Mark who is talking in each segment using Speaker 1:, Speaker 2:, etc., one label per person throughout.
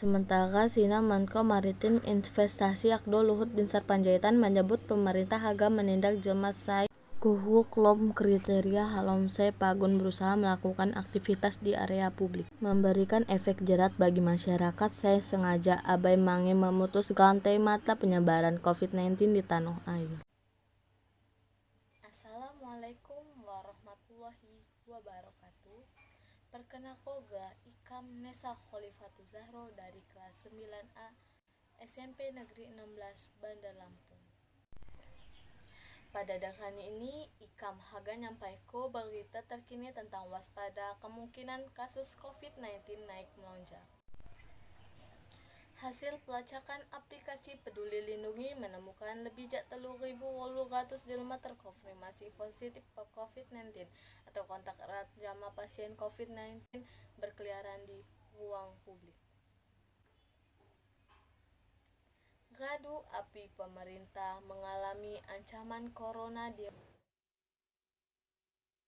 Speaker 1: Sementara Sina Menko Maritim Investasi Akdo Luhut Binsar Panjaitan menyebut pemerintah agak menindak jemaah sai kuhu klom kriteria halomse pagun berusaha melakukan aktivitas di area publik, memberikan efek jerat bagi masyarakat saya sengaja abai mange memutus rantai mata penyebaran COVID-19 di tanah air. Assalamualaikum warahmatullahi wabarakatuh. Perkenakoga Ikam Nesa Khalifatu Zahro dari kelas 9A SMP Negeri 16 Bandar Lampung. Pada dakan ini, Ikam Haga nyampaiko berita terkini tentang waspada kemungkinan kasus COVID-19 naik melonjak. Hasil pelacakan aplikasi Peduli Lindungi menemukan lebih jak 3.800 jelema terkonfirmasi positif COVID-19 atau kontak erat jamaah pasien COVID-19 berkeliaran di ruang publik. Gadu api pemerintah mengalami ancaman corona di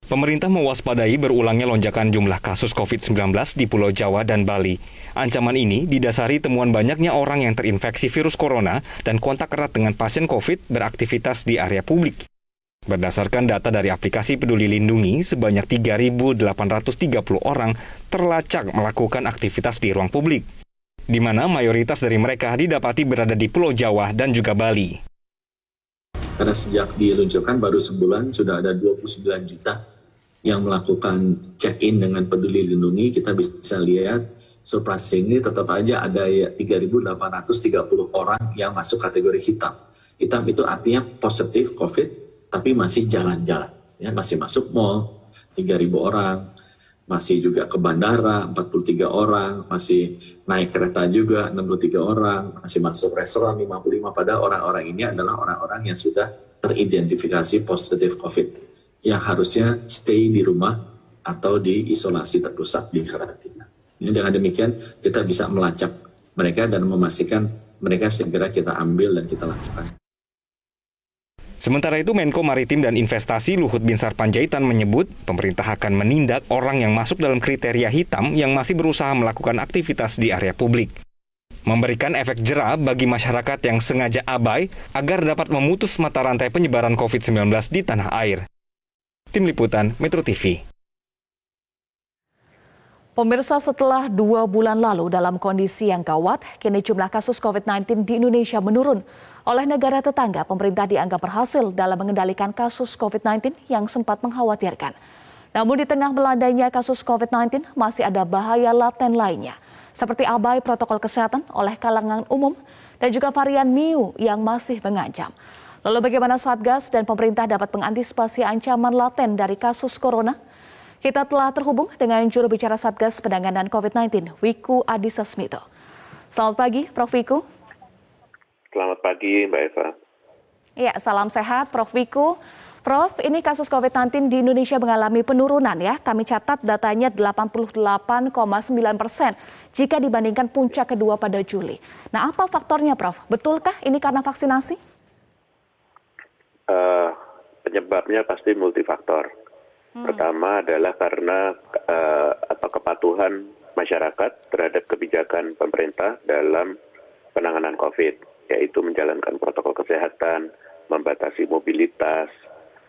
Speaker 2: Pemerintah mewaspadai berulangnya lonjakan jumlah kasus COVID-19 di Pulau Jawa dan Bali. Ancaman ini didasari temuan banyaknya orang yang terinfeksi virus corona dan kontak erat dengan pasien COVID beraktivitas di area publik. Berdasarkan data dari aplikasi Peduli Lindungi, sebanyak 3.830 orang terlacak melakukan aktivitas di ruang publik, di mana mayoritas dari mereka didapati berada di Pulau Jawa dan juga Bali.
Speaker 3: Karena sejak diluncurkan baru sebulan sudah ada 29 juta yang melakukan check-in dengan Peduli Lindungi. Kita bisa lihat surprisingly tetap aja ada 3.830 orang yang masuk kategori hitam. Hitam itu artinya positif COVID tapi masih jalan-jalan, ya, masih masuk mall 3.000 orang. Masih juga ke bandara 43 orang, masih naik kereta juga 63 orang, masih masuk restoran 55, pada orang-orang ini adalah orang-orang yang sudah teridentifikasi positif COVID, yang harusnya stay di rumah atau di isolasi terpusat di karantina. Ini dengan demikian kita bisa melacak mereka dan memastikan mereka segera kita ambil dan kita lakukan.
Speaker 2: Sementara itu, Menko Maritim dan Investasi Luhut Binsar Panjaitan menyebut pemerintah akan menindak orang yang masuk dalam kriteria hitam yang masih berusaha melakukan aktivitas di area publik, memberikan efek jera bagi masyarakat yang sengaja abai agar dapat memutus mata rantai penyebaran COVID-19 di tanah air. Tim Liputan Metro TV.
Speaker 4: Pemirsa, setelah 2 bulan lalu dalam kondisi yang gawat, kini jumlah kasus COVID-19 di Indonesia menurun. Oleh negara tetangga, pemerintah dianggap berhasil dalam mengendalikan kasus COVID-19 yang sempat mengkhawatirkan. Namun di tengah melandainya kasus COVID-19, masih ada bahaya laten lainnya, seperti abai protokol kesehatan oleh kalangan umum dan juga varian Mu yang masih mengancam. Lalu bagaimana Satgas dan pemerintah dapat mengantisipasi ancaman laten dari kasus corona? Kita telah terhubung dengan juru bicara Satgas Penanganan COVID-19, Wiku Adhisa Smito. Selamat pagi, Prof. Wiku.
Speaker 5: Selamat pagi, Mbak Eva.
Speaker 4: Ya, salam sehat, Prof. Wiku. Prof, ini kasus COVID-19 di Indonesia mengalami penurunan ya. Kami catat datanya 88,9% jika dibandingkan puncak kedua pada Juli. Nah, apa faktornya, Prof? Betulkah ini karena vaksinasi?
Speaker 5: Penyebabnya pasti multifaktor. Pertama adalah karena kepatuhan masyarakat terhadap kebijakan pemerintah dalam penanganan COVID, yaitu menjalankan protokol kesehatan, membatasi mobilitas,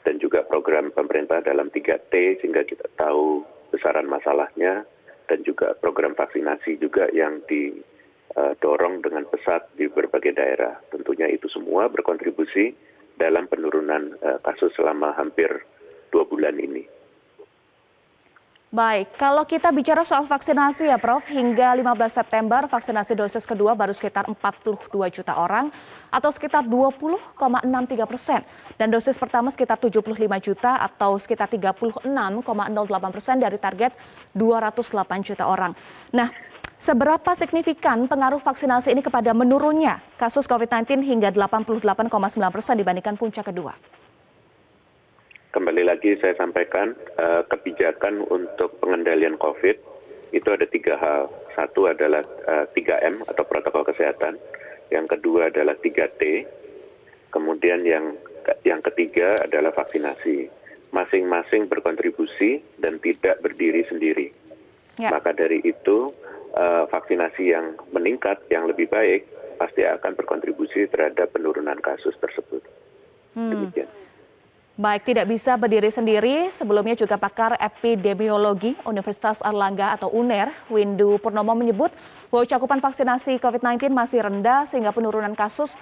Speaker 5: dan juga program pemerintah dalam 3T sehingga kita tahu besaran masalahnya, dan juga program vaksinasi juga yang didorong dengan pesat di berbagai daerah. Tentunya itu semua berkontribusi dalam penurunan kasus selama hampir 2 bulan ini.
Speaker 4: Baik, kalau kita bicara soal vaksinasi ya Prof, hingga 15 September vaksinasi dosis kedua baru sekitar 42 juta orang atau sekitar 20,63%. Dan dosis pertama sekitar 75 juta atau sekitar 36,08% dari target 208 juta orang. Nah, seberapa signifikan pengaruh vaksinasi ini kepada menurunnya kasus COVID-19 hingga 88,9% dibandingkan puncak kedua?
Speaker 5: Kembali lagi saya sampaikan, kebijakan untuk pengendalian COVID itu ada 3 hal. Satu adalah 3M atau protokol kesehatan. Yang kedua adalah 3T. Kemudian yang ketiga adalah vaksinasi. Masing-masing berkontribusi dan tidak berdiri sendiri. Ya. Maka dari itu vaksinasi yang meningkat, yang lebih baik, pasti akan berkontribusi terhadap penurunan kasus tersebut. Demikian.
Speaker 4: Baik, tidak bisa berdiri sendiri. Sebelumnya juga pakar epidemiologi Universitas Airlangga atau UNER, Windu Purnomo menyebut bahwa cakupan vaksinasi COVID-19 masih rendah sehingga penurunan kasus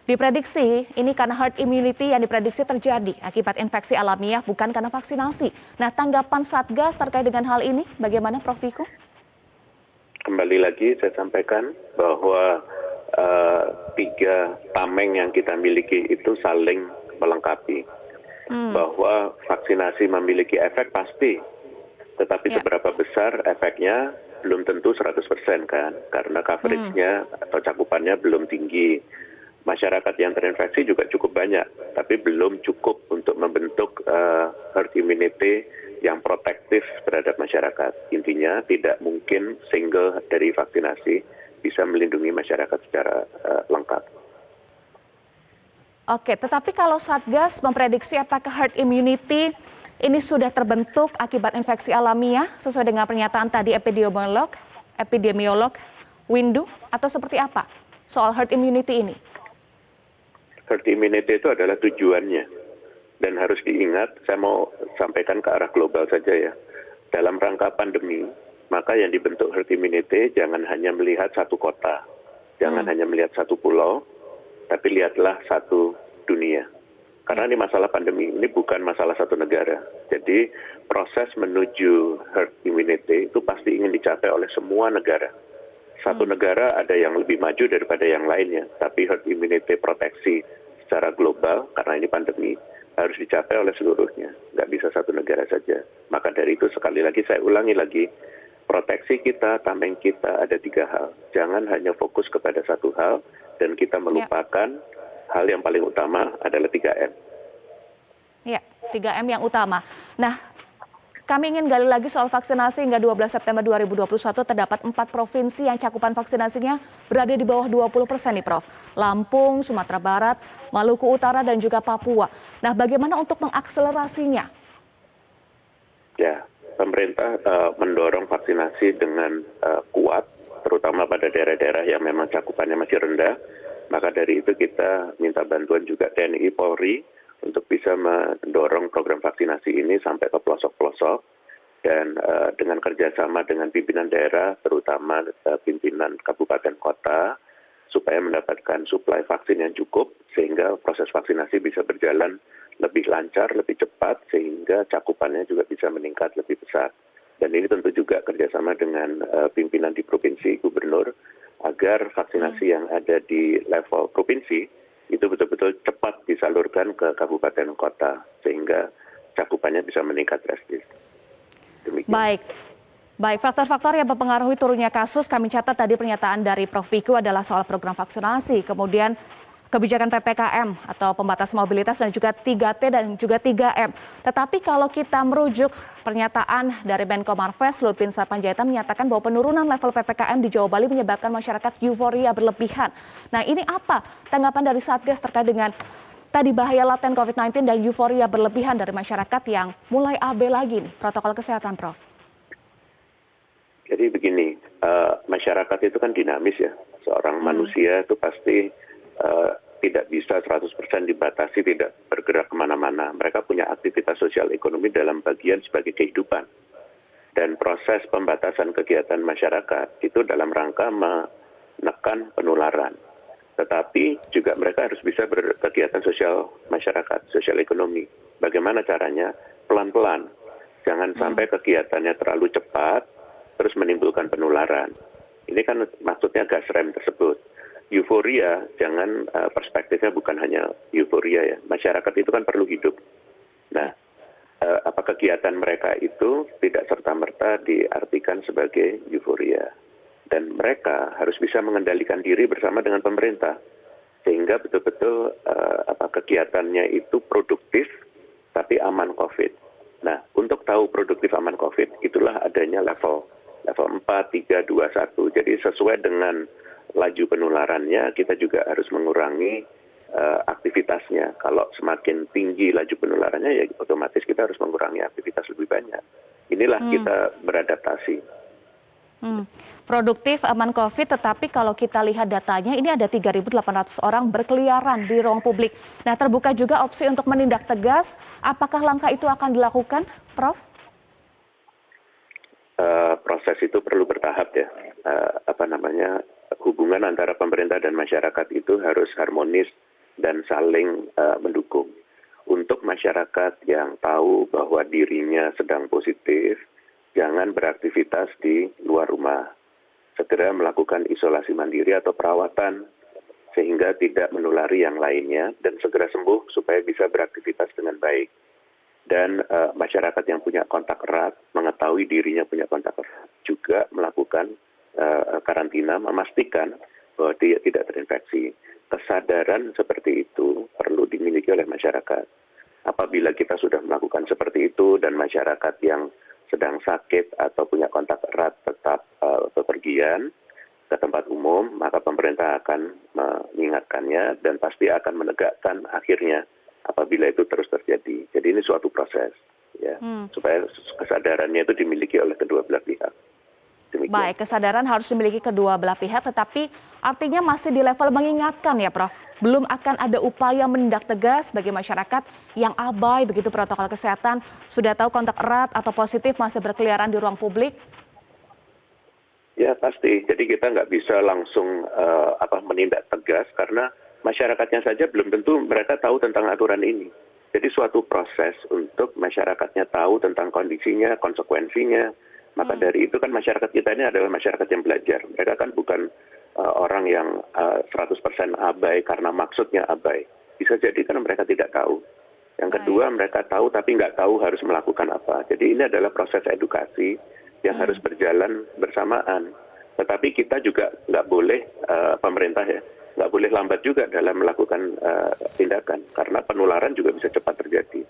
Speaker 4: diprediksi ini karena herd immunity yang diprediksi terjadi akibat infeksi alamiah bukan karena vaksinasi. Nah, tanggapan Satgas terkait dengan hal ini bagaimana Prof. Wiku?
Speaker 5: Kembali lagi saya sampaikan bahwa 3 tameng yang kita miliki itu saling melengkapi. Bahwa vaksinasi memiliki efek pasti, tetapi seberapa besar efeknya belum tentu 100% kan, karena coveragenya atau cakupannya belum tinggi. Masyarakat yang terinfeksi juga cukup banyak, tapi belum cukup untuk membentuk herd immunity yang protektif terhadap masyarakat. Intinya tidak mungkin single dari vaksinasi bisa melindungi masyarakat secara lengkap.
Speaker 4: Oke, tetapi kalau Satgas memprediksi apakah herd immunity ini sudah terbentuk akibat infeksi alamiah sesuai dengan pernyataan tadi epidemiolog Windu, atau seperti apa soal herd immunity ini?
Speaker 5: Herd immunity itu adalah tujuannya, dan harus diingat, saya mau sampaikan ke arah global saja ya. Dalam rangka pandemi, maka yang dibentuk herd immunity jangan hanya melihat satu kota, jangan hanya melihat satu pulau, tapi lihatlah satu dunia. Karena ini masalah pandemi, ini bukan masalah satu negara. Jadi proses menuju herd immunity itu pasti ingin dicapai oleh semua negara. Satu negara ada yang lebih maju daripada yang lainnya, tapi herd immunity proteksi secara global, karena ini pandemi, harus dicapai oleh seluruhnya. Nggak bisa satu negara saja. Maka dari itu sekali lagi saya ulangi lagi, proteksi kita, tameng kita ada 3 hal. Jangan hanya fokus kepada satu hal, dan kita melupakan hal yang paling utama adalah 3M.
Speaker 4: Ya, 3M yang utama. Nah, kami ingin gali lagi soal vaksinasi. Hingga 12 September 2021 terdapat 4 provinsi yang cakupan vaksinasinya berada di bawah 20% nih Prof. Lampung, Sumatera Barat, Maluku Utara, dan juga Papua. Nah, bagaimana untuk mengakselerasinya?
Speaker 5: Ya, pemerintah mendorong vaksinasi dengan kuat, terutama pada daerah-daerah yang memang cakupannya masih rendah. Maka dari itu kita minta bantuan juga TNI, Polri, untuk bisa mendorong program vaksinasi ini sampai ke pelosok-pelosok. Dan dengan kerjasama dengan pimpinan daerah, terutama pimpinan kabupaten kota, supaya mendapatkan suplai vaksin yang cukup, sehingga proses vaksinasi bisa berjalan lebih lancar, lebih cepat, sehingga cakupannya juga bisa meningkat lebih besar. Dan ini tentu juga kerjasama dengan pimpinan di provinsi, gubernur, agar vaksinasi yang ada di level provinsi itu betul-betul cepat disalurkan ke kabupaten kota, sehingga cakupannya bisa meningkat drastis. Demikian.
Speaker 4: Baik, faktor-faktor yang mempengaruhi turunnya kasus, kami catat tadi pernyataan dari Prof. Wiku adalah soal program vaksinasi, kemudian kebijakan PPKM atau pembatas mobilitas, dan juga 3T dan juga 3M. Tetapi kalau kita merujuk pernyataan dari Menko Marves, Luhut Binsar Panjaitan menyatakan bahwa penurunan level PPKM di Jawa Bali menyebabkan masyarakat euforia berlebihan. Nah, ini apa tanggapan dari Satgas terkait dengan tadi bahaya laten COVID-19 dan euforia berlebihan dari masyarakat yang mulai abai lagi nih protokol kesehatan, Prof?
Speaker 5: Jadi begini, masyarakat itu kan dinamis ya. Seorang manusia itu pasti tidak bisa 100% dibatasi, tidak bergerak kemana-mana. Mereka punya aktivitas sosial ekonomi dalam bagian sebagai kehidupan. Dan proses pembatasan kegiatan masyarakat itu dalam rangka menekan penularan. Tetapi juga mereka harus bisa berkegiatan sosial masyarakat, sosial ekonomi. Bagaimana caranya? Pelan-pelan. Jangan sampai kegiatannya terlalu cepat, terus menimbulkan penularan. Ini kan maksudnya gas rem tersebut. Euforia, jangan perspektifnya bukan hanya euforia ya. Masyarakat itu kan perlu hidup. Nah, apa kegiatan mereka itu tidak serta-merta diartikan sebagai euforia. Dan mereka harus bisa mengendalikan diri bersama dengan pemerintah. Sehingga betul-betul kegiatannya itu produktif, tapi aman COVID. Nah, untuk tahu produktif aman COVID, itulah adanya level 4, 3, 2, 1. Jadi sesuai dengan laju penularannya, kita juga harus mengurangi aktivitasnya. Kalau semakin tinggi laju penularannya, ya otomatis kita harus mengurangi aktivitas lebih banyak. Inilah kita beradaptasi.
Speaker 4: Produktif aman COVID, tetapi kalau kita lihat datanya ini ada 3.800 orang berkeliaran di ruang publik. Nah, terbuka juga opsi untuk menindak tegas. Apakah langkah itu akan dilakukan, Prof?
Speaker 5: Proses itu perlu bertahap ya. Hubungan antara pemerintah dan masyarakat itu harus harmonis dan saling mendukung. Untuk masyarakat yang tahu bahwa dirinya sedang positif, jangan beraktivitas di luar rumah. Segera melakukan isolasi mandiri atau perawatan sehingga tidak menulari yang lainnya dan segera sembuh supaya bisa beraktivitas dengan baik. Dan masyarakat yang punya kontak erat, mengetahui dirinya punya kontak erat, juga melakukan karantina, memastikan bahwa dia tidak terinfeksi. Kesadaran seperti itu perlu dimiliki oleh masyarakat. Apabila kita sudah melakukan seperti itu dan masyarakat yang sedang sakit atau punya kontak erat tetap bepergian ke tempat umum, maka pemerintah akan mengingatkannya dan pasti akan menegakkan akhirnya apabila itu terus terjadi. Jadi ini suatu proses, ya, supaya kesadarannya itu dimiliki oleh kedua belah pihak. Demikian.
Speaker 4: Baik, kesadaran harus dimiliki kedua belah pihak, tetapi artinya masih di level mengingatkan ya, Prof. Belum akan ada upaya menindak tegas bagi masyarakat yang abai begitu protokol kesehatan, sudah tahu kontak erat atau positif masih berkeliaran di ruang publik.
Speaker 5: Ya pasti, jadi kita nggak bisa langsung menindak tegas karena masyarakatnya saja belum tentu mereka tahu tentang aturan ini. Jadi suatu proses untuk masyarakatnya tahu tentang kondisinya, konsekuensinya. Maka dari itu kan masyarakat kita ini adalah masyarakat yang belajar. Mereka kan bukan orang yang 100% abai karena maksudnya abai. Bisa jadi karena mereka tidak tahu. Yang kedua, mereka tahu tapi nggak tahu harus melakukan apa. Jadi ini adalah proses edukasi yang harus berjalan bersamaan. Tetapi kita juga nggak boleh, pemerintah ya, nggak boleh lambat juga dalam melakukan tindakan. Karena penularan juga bisa cepat terjadi.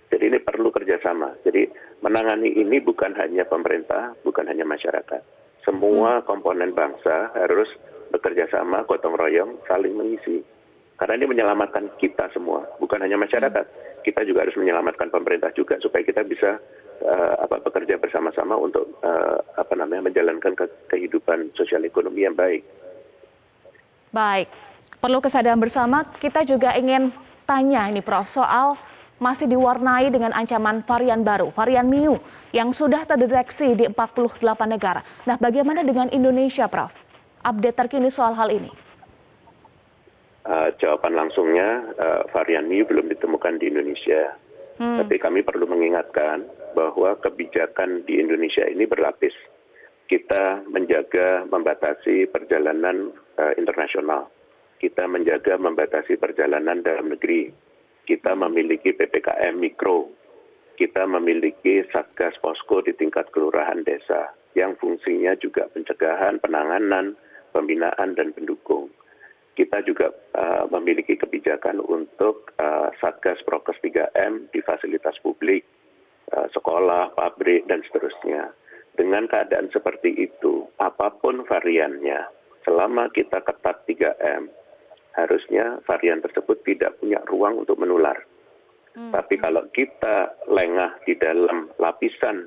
Speaker 5: Jadi ini perlu kerjasama. Jadi menangani ini bukan hanya pemerintah, bukan hanya masyarakat. Semua komponen bangsa harus bekerja sama, gotong royong, saling mengisi. Karena ini menyelamatkan kita semua, bukan hanya masyarakat. Kita juga harus menyelamatkan pemerintah juga supaya kita bisa bekerja bersama-sama untuk menjalankan kehidupan sosial ekonomi yang baik.
Speaker 4: Baik, perlu kesadaran bersama. Kita juga ingin tanya ini, Prof, soal masih diwarnai dengan ancaman varian baru, varian Mu, yang sudah terdeteksi di 48 negara. Nah, bagaimana dengan Indonesia, Prof? Update terkini soal hal ini.
Speaker 5: Jawaban langsungnya, varian Mu belum ditemukan di Indonesia. Tapi kami perlu mengingatkan bahwa kebijakan di Indonesia ini berlapis. Kita menjaga membatasi perjalanan internasional. Kita menjaga membatasi perjalanan dalam negeri. Kita memiliki PPKM mikro, kita memiliki satgas posko di tingkat kelurahan desa, yang fungsinya juga pencegahan, penanganan, pembinaan, dan pendukung. Kita juga memiliki kebijakan untuk satgas prokes 3M di fasilitas publik, sekolah, pabrik, dan seterusnya. Dengan keadaan seperti itu, apapun variannya, selama kita ketat 3M, harusnya varian tersebut tidak punya ruang untuk menular. Tapi kalau kita lengah di dalam lapisan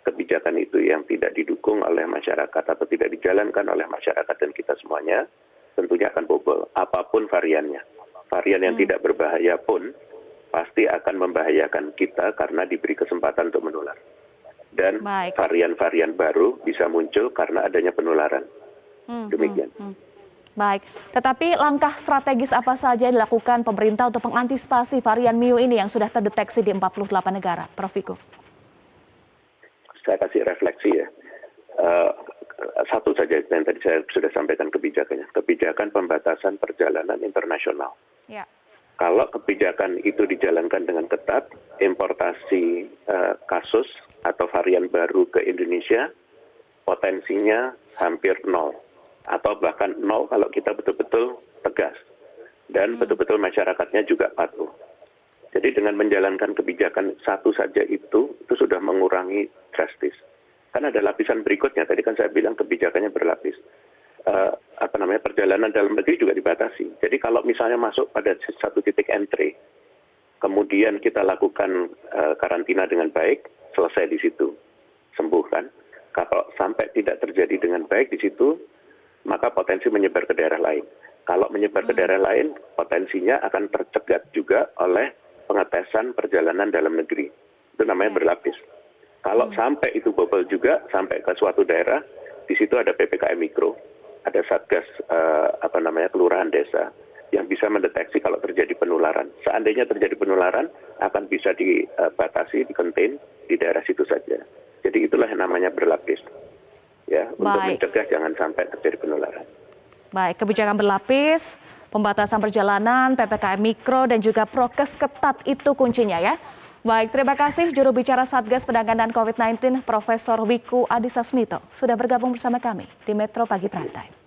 Speaker 5: kebijakan itu yang tidak didukung oleh masyarakat atau tidak dijalankan oleh masyarakat dan kita semuanya, tentunya akan bobol. Apapun variannya. Varian yang tidak berbahaya pun pasti akan membahayakan kita karena diberi kesempatan untuk menular. Dan varian-varian baru bisa muncul karena adanya penularan. Demikian.
Speaker 4: Baik, tetapi langkah strategis apa saja yang dilakukan pemerintah untuk mengantisipasi varian Mu ini yang sudah terdeteksi di 48 negara, Prof. Wiku?
Speaker 5: Saya kasih refleksi ya. Satu saja yang tadi saya sudah sampaikan kebijakannya. Kebijakan pembatasan perjalanan internasional. Ya. Kalau kebijakan itu dijalankan dengan ketat, importasi kasus atau varian baru ke Indonesia, potensinya hampir nol. Atau bahkan nol kalau kita betul-betul tegas. Dan betul-betul masyarakatnya juga patuh. Jadi dengan menjalankan kebijakan satu saja itu sudah mengurangi drastis. Kan ada lapisan berikutnya, tadi kan saya bilang kebijakannya berlapis. Perjalanan dalam negeri juga dibatasi. Jadi kalau misalnya masuk pada satu titik entry, kemudian kita lakukan karantina dengan baik, selesai di situ, sembuh kan. Kalau sampai tidak terjadi dengan baik di situ, maka potensi menyebar ke daerah lain. Kalau menyebar ke daerah lain, potensinya akan tercegat juga oleh pengetesan perjalanan dalam negeri. Itu namanya berlapis. Kalau sampai itu bobol juga, sampai ke suatu daerah, di situ ada PPKM Mikro, ada Satgas kelurahan desa, yang bisa mendeteksi kalau terjadi penularan. Seandainya terjadi penularan, akan bisa dibatasi, di-contain di daerah situ saja. Jadi itulah yang namanya berlapis. Ya, untuk mencegah jangan sampai terjadi penularan.
Speaker 4: Baik, kebijakan berlapis, pembatasan perjalanan, PPKM Mikro, dan juga prokes ketat itu kuncinya ya. Baik, terima kasih juru bicara Satgas Penanganan COVID-19 Profesor Wiku Adhisa Smito sudah bergabung bersama kami di Metro Pagi Prime Time.